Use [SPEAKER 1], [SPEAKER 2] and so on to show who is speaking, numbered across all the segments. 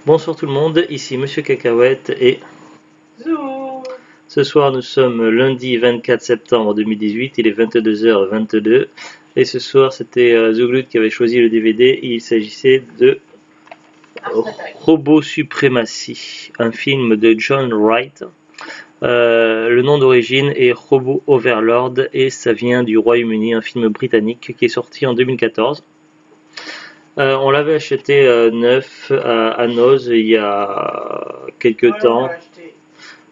[SPEAKER 1] Bonsoir tout le monde, ici Monsieur Cacahuète et
[SPEAKER 2] Zou.
[SPEAKER 1] ce soir nous sommes lundi 24 septembre 2018, il est 22h22 et ce soir c'était The Glut qui avait choisi le DVD et il s'agissait de Robot Supremacy, un film de John Wright. Le nom d'origine est Robot Overlord et ça vient du Royaume-Uni, un film britannique qui est sorti en 2014. On l'avait acheté neuf à Noz il y a quelques temps.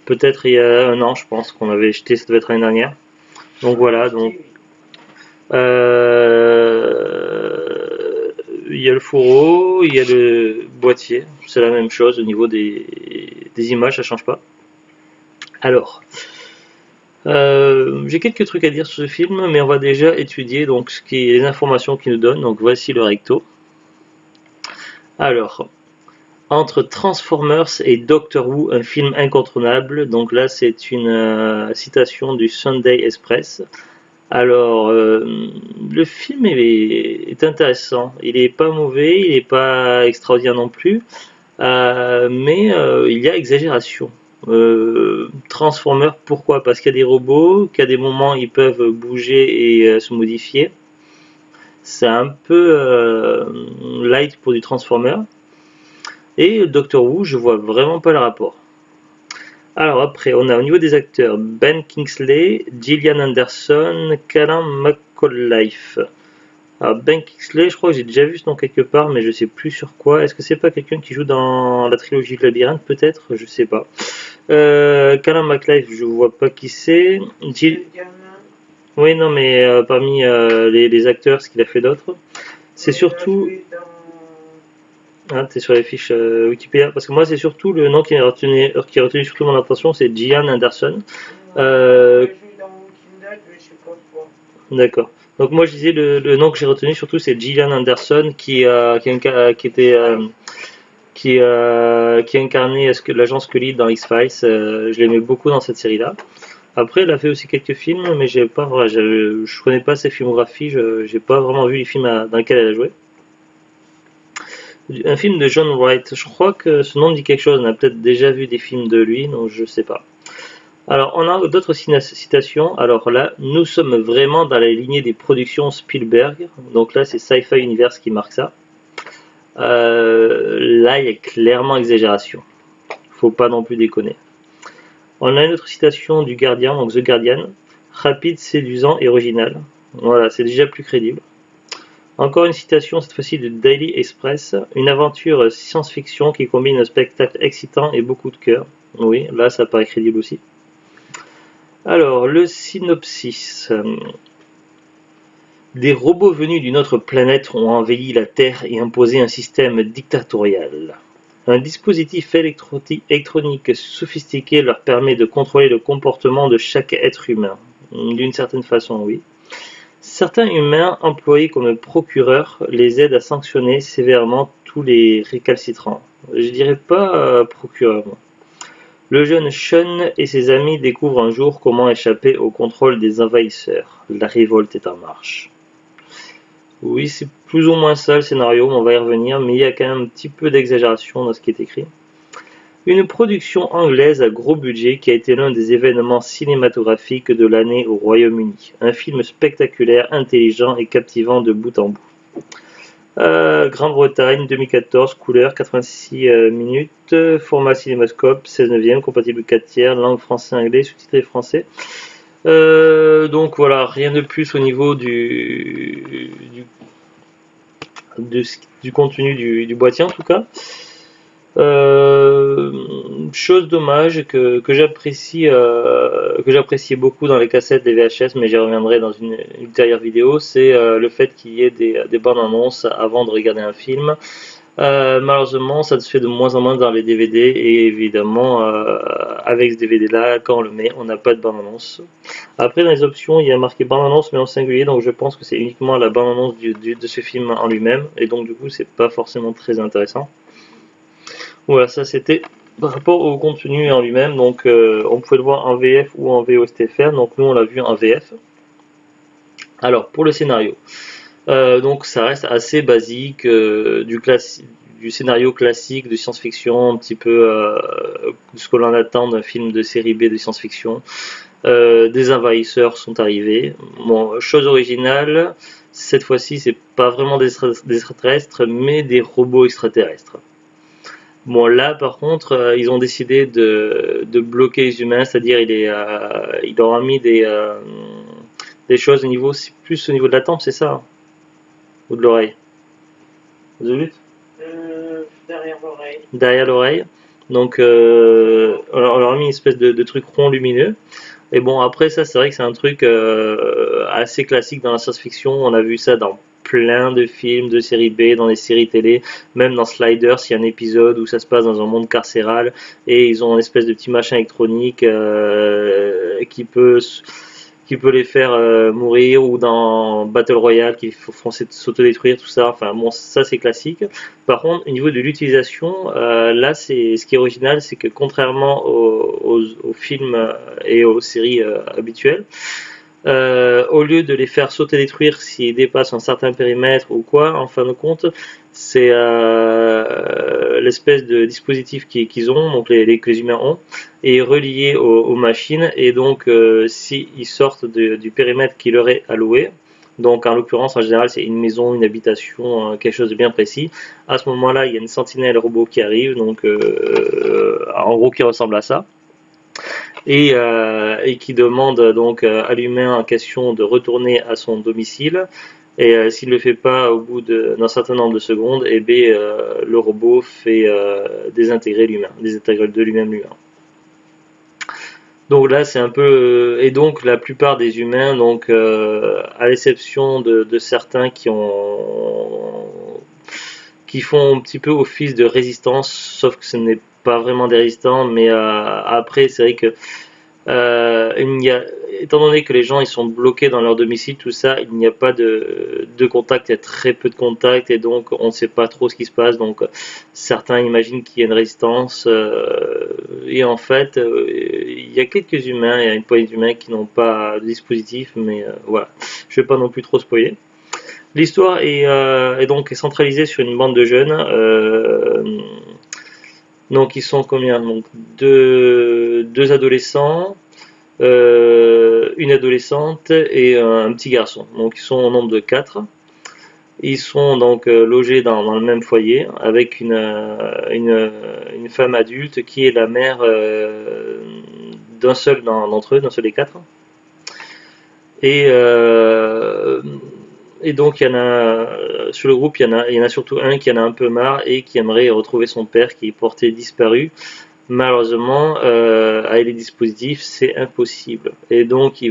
[SPEAKER 1] Peut-être il y a un an, je pense qu'on avait acheté, ça devait être l'année dernière. Donc voilà, donc il y a le fourreau, il y a le boîtier, c'est la même chose au niveau des images, ça change pas. Alors, j'ai quelques trucs à dire sur ce film, mais on va déjà étudier donc les informations qu'il nous donne. Donc voici le recto. Alors, entre Transformers et Doctor Who, un film incontournable. Donc là, c'est une citation du Sunday Express. Alors, le film est intéressant. Il n'est pas mauvais, il n'est pas extraordinaire non plus, mais il y a exagération. Transformers, pourquoi? Parce qu'il y a des robots, qu'à des moments ils peuvent bouger et se modifier. C'est un peu light pour du Transformer. Et Doctor Who, je vois vraiment pas le rapport. Alors après, on a au niveau des acteurs Ben Kingsley, Gillian Anderson, Callum McAuliffe. Alors Ben Kingsley, je crois que j'ai déjà vu ce nom quelque part, mais je sais plus sur quoi. Est-ce que c'est pas quelqu'un qui joue dans la trilogie de Labyrinthe, peut-être? Je sais pas. Callum McAuliffe, je vois pas qui c'est. Oui, non, mais parmi les acteurs, ce qu'il a fait d'autre, c'est surtout. Ah, t'es sur les fiches Wikipédia, parce que moi c'est surtout le nom qui a retenu surtout mon attention, c'est Gillian Anderson. D'accord. Donc moi je disais le nom que j'ai retenu surtout c'est Gillian Anderson qui incarnait l'agent Scully dans X-Files. Je l'aimais beaucoup dans cette série-là. Après elle a fait aussi quelques films, mais je connais pas ses filmographies, j'ai pas vraiment vu les films dans lesquels elle a joué. Un film de John Wright, je crois que ce nom dit quelque chose, on a peut-être déjà vu des films de lui, donc je sais pas. Alors on a d'autres citations, alors là nous sommes vraiment dans la lignée des productions Spielberg, donc là c'est Sci-Fi Universe qui marque ça. Là il y a clairement exagération, faut pas non plus déconner. On a une autre citation du Guardian, donc The Guardian, rapide, séduisant et original, voilà c'est déjà plus crédible. Encore une citation, cette fois-ci de Daily Express, une aventure science-fiction qui combine un spectacle excitant et beaucoup de cœur. Oui, là ça paraît crédible aussi. Alors, le synopsis. Des robots venus d'une autre planète ont envahi la Terre et imposé un système dictatorial. Un dispositif électronique sophistiqué leur permet de contrôler le comportement de chaque être humain. D'une certaine façon, oui. Certains humains employés comme procureurs les aident à sanctionner sévèrement tous les récalcitrants. Je dirais pas procureur. Le jeune Sean et ses amis découvrent un jour comment échapper au contrôle des envahisseurs. La révolte est en marche. Oui, c'est plus ou moins ça le scénario, on va y revenir, mais il y a quand même un petit peu d'exagération dans ce qui est écrit. Une production anglaise à gros budget qui a été l'un des événements cinématographiques de l'année au Royaume-Uni. Un film spectaculaire, intelligent et captivant de bout en bout. Grande-Bretagne, 2014, couleur, 86 minutes, format cinémascope, 16 neuvième, compatible 4 tiers, langue français-anglais, sous-titré français. Donc voilà, rien de plus au niveau du contenu du boîtier en tout cas. Chose dommage que j'appréciais beaucoup dans les cassettes des VHS, mais j'y reviendrai dans une ultérieure vidéo, c'est le fait qu'il y ait des bandes annonces avant de regarder un film. Malheureusement ça se fait de moins en moins dans les DVD et évidemment avec ce DVD là quand on le met on n'a pas de bande annonce. Après dans les options il y a marqué bande annonce mais en singulier, donc je pense que c'est uniquement la bande annonce de ce film en lui-même et donc du coup c'est pas forcément très intéressant. Voilà, ça c'était par rapport au contenu en lui-même, donc on pouvait le voir en VF ou en VOSTFR, donc nous on l'a vu en VF. Alors pour le scénario, donc ça reste assez basique, du scénario classique de science-fiction, un petit peu ce que l'on attend d'un film de série B de science-fiction. Des envahisseurs sont arrivés. Bon, chose originale, cette fois-ci, c'est pas vraiment des extraterrestres, mais des robots extraterrestres. Bon, là, par contre, ils ont décidé de bloquer les humains, c'est-à-dire ils leur ont mis des choses au niveau, c'est plus au niveau de la tempe, c'est ça, hein, ou de l'oreille. Zut.
[SPEAKER 2] Derrière l'oreille.
[SPEAKER 1] Derrière l'oreille. Donc, on leur a mis une espèce de truc rond lumineux. Et bon, après ça, c'est vrai que c'est un truc assez classique dans la science-fiction. On a vu ça dans plein de films, de séries B, dans les séries télé, même dans Sliders, il y a un épisode où ça se passe dans un monde carcéral et ils ont une espèce de petit machin électronique qui peut les faire mourir, ou dans Battle Royale qui font s'autodétruire, tout ça. Enfin bon, ça c'est classique. Par contre, au niveau de l'utilisation, là c'est ce qui est original, c'est que contrairement aux films et aux séries habituelles, au lieu de les faire sauter détruire s'ils dépassent un certain périmètre ou quoi, en fin de compte, c'est l'espèce de dispositif qu'ils ont, donc que les humains ont, est relié aux machines, et donc s'ils sortent du périmètre qui leur est alloué, donc en l'occurrence en général c'est une maison, une habitation, quelque chose de bien précis, à ce moment-là il y a une sentinelle robot qui arrive, donc en gros qui ressemble à ça. Et qui demande donc à l'humain en question de retourner à son domicile. Et s'il ne le fait pas au bout d'un certain nombre de secondes, et bien, le robot fait désintégrer l'humain, désintégrer de lui-même l'humain. Donc là, c'est un peu, et donc la plupart des humains, donc à l'exception de certains qui font un petit peu office de résistance, sauf que ce n'est pas vraiment des résistants, mais après, c'est vrai que étant donné que les gens ils sont bloqués dans leur domicile, tout ça, il n'y a pas de contact, il y a très peu de contact, et donc on ne sait pas trop ce qui se passe. Donc certains imaginent qu'il y a une résistance, et en fait, il y a quelques humains, il y a une poignée d'humains qui n'ont pas de dispositif, mais voilà, je ne vais pas non plus trop spoiler. L'histoire est donc centralisée sur une bande de jeunes. Donc ils sont combien? Donc deux adolescents, une adolescente et un petit garçon. Donc ils sont au nombre de 4. Ils sont donc logés dans le même foyer avec une femme adulte qui est la mère d'un seul d'entre eux, d'un seul des 4. Et donc, il y en a, sur le groupe, il y en a surtout un qui en a un peu marre et qui aimerait retrouver son père qui est porté disparu. Malheureusement, avec les dispositifs, c'est impossible. Et donc,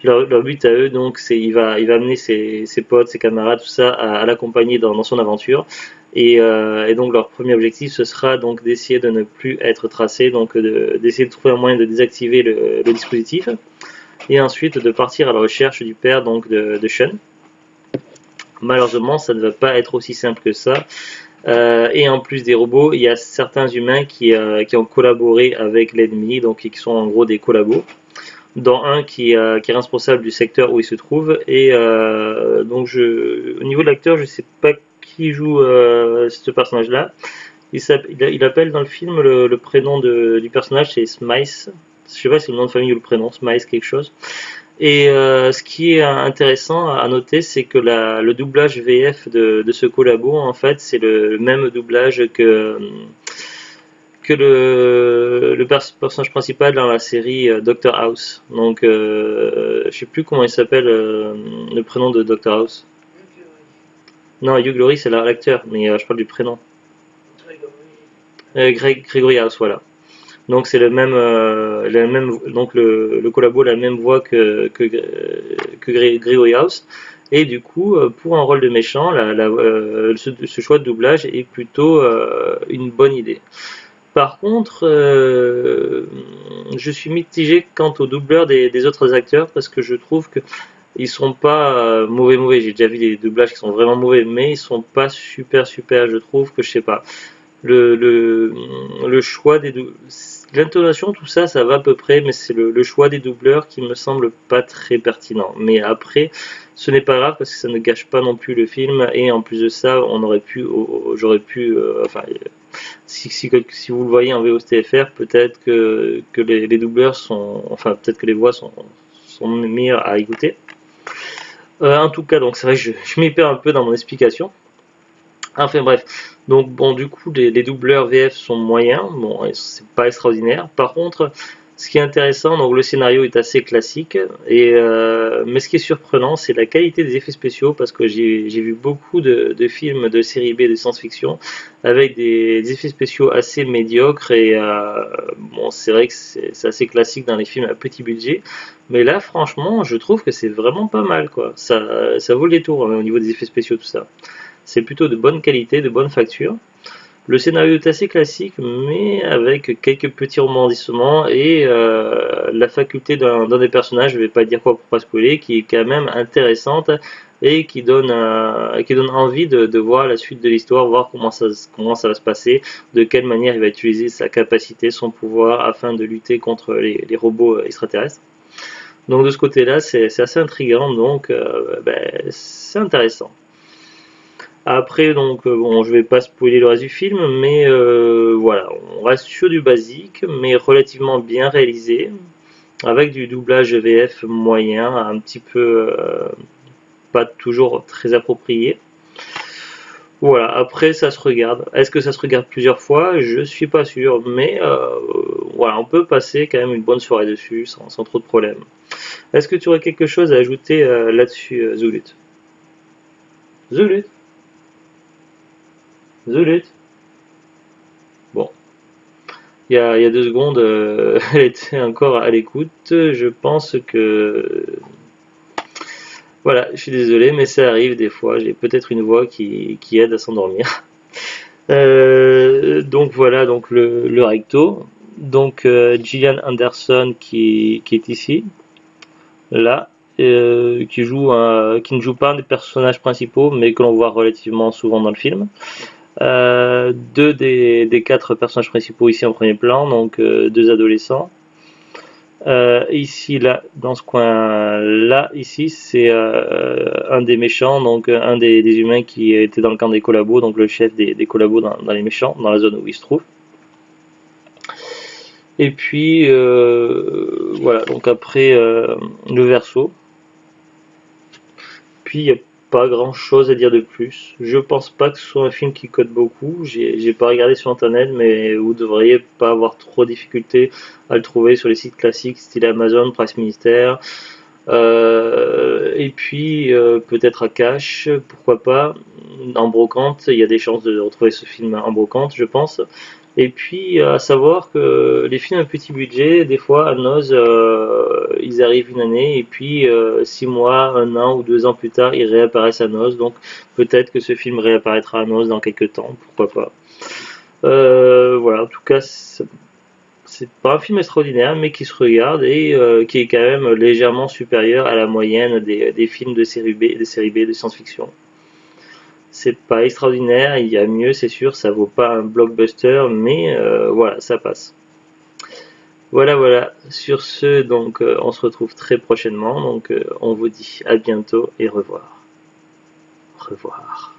[SPEAKER 1] leur but à eux, donc, il va amener ses potes, ses camarades, tout ça, à l'accompagner dans son aventure. Et donc, leur premier objectif, ce sera donc d'essayer de ne plus être tracé, donc d'essayer de trouver un moyen de désactiver le dispositif. Et ensuite de partir à la recherche du père donc de Sean. Malheureusement, ça ne va pas être aussi simple que ça. Et en plus des robots, il y a certains humains qui ont collaboré avec l'ennemi, donc qui sont en gros des collabos, dont un qui est responsable du secteur où il se trouve. Et donc au niveau de l'acteur, je ne sais pas qui joue ce personnage-là. Il appelle dans le film le prénom du personnage, c'est Smice. Je sais pas si c'est le nom de famille ou le prénom, Smice quelque chose. Et ce qui est intéressant à noter, c'est que le doublage VF de ce collabo, en fait, c'est le même doublage que le personnage principal dans la série Dr House. Donc, je sais plus comment il s'appelle, le prénom de Dr House. Non, Hugh Laurie, c'est l'acteur, mais je parle du prénom. Gregory House, voilà. Donc c'est le même, donc le collabo a la même voix que Gregory House, et du coup pour un rôle de méchant, ce choix de doublage est plutôt une bonne idée. Par contre, je suis mitigé quant au doubleur des autres acteurs, parce que je trouve que ils sont pas mauvais. J'ai déjà vu des doublages qui sont vraiment mauvais, mais ils sont pas super. Je trouve que je sais pas. le choix l'intonation, tout ça, ça va à peu près, mais c'est le choix des doubleurs qui me semble pas très pertinent. Mais après, ce n'est pas grave parce que ça ne gâche pas non plus le film, et en plus de ça, j'aurais pu, enfin, si vous le voyez en VOSTFR, peut-être que les doubleurs enfin, peut-être que les voix sont meilleures à écouter. En tout cas, donc c'est vrai que je m'y perds un peu dans mon explication. Enfin bref, donc bon, du coup les doubleurs VF sont moyens, bon c'est pas extraordinaire. Par contre, ce qui est intéressant, donc le scénario est assez classique, mais ce qui est surprenant, c'est la qualité des effets spéciaux, parce que j'ai vu beaucoup de films de série B de science-fiction avec des effets spéciaux assez médiocres, et bon, c'est vrai que c'est assez classique dans les films à petit budget, mais là franchement je trouve que c'est vraiment pas mal, quoi. Ça vaut le détour, hein, au niveau des effets spéciaux, tout ça. C'est plutôt de bonne qualité, de bonne facture. Le scénario est assez classique, mais avec quelques petits rebondissements, et la faculté d'un des personnages, je ne vais pas dire quoi pour pas spoiler, qui est quand même intéressante, et qui donne envie de voir la suite de l'histoire, voir comment ça va se passer, de quelle manière il va utiliser sa capacité, son pouvoir, afin de lutter contre les robots extraterrestres. Donc de ce côté-là, c'est assez intriguant, donc c'est intéressant. Après, donc, bon, je vais pas spoiler le reste du film, mais voilà, on reste sur du basique, mais relativement bien réalisé, avec du doublage VF moyen, un petit peu pas toujours très approprié. Voilà, après ça se regarde. Est-ce que ça se regarde plusieurs fois? Je suis pas sûr, mais voilà, on peut passer quand même une bonne soirée dessus sans trop de problèmes. Est-ce que tu aurais quelque chose à ajouter là-dessus, Zulut? Zulut? Zulut? Bon. Il y a 2 secondes, elle était encore à l'écoute. Je pense que... Voilà, je suis désolé, mais ça arrive des fois. J'ai peut-être une voix qui aide à s'endormir. Donc voilà, donc le recto. Donc Gillian Anderson qui est ici, là, qui ne joue pas un des personnages principaux, mais que l'on voit relativement souvent dans le film. 2 des 4 personnages principaux ici en premier plan, donc 2 adolescents. Ici, là, dans ce coin-là, ici, c'est un des méchants, donc un des humains qui était dans le camp des collabos, donc le chef des collabos dans les méchants, dans la zone où il se trouve. Et puis, voilà, donc après, le verso. Puis, il n'y a pas grand chose à dire de plus. Je pense pas que ce soit un film qui code beaucoup. J'ai pas regardé sur internet, mais vous devriez pas avoir trop de difficultés à le trouver sur les sites classiques style Amazon, Presse Ministère. Et puis peut-être à cash, pourquoi pas, en brocante. Il y a des chances de retrouver ce film en brocante, je pense. Et puis à savoir que les films à petit budget, des fois à Noz, ils arrivent une année, et puis 6 mois, 1 an ou 2 ans plus tard, ils réapparaissent à Noz. Donc peut-être que ce film réapparaîtra à Noz dans quelques temps, pourquoi pas. Voilà, en tout cas, c'est pas un film extraordinaire, mais qui se regarde, et qui est quand même légèrement supérieur à la moyenne des films de série B, de science-fiction. C'est pas extraordinaire, il y a mieux, c'est sûr, ça vaut pas un blockbuster, mais voilà, ça passe. Voilà, voilà. Sur ce, donc, on se retrouve très prochainement. Donc, on vous dit à bientôt et revoir. Au revoir.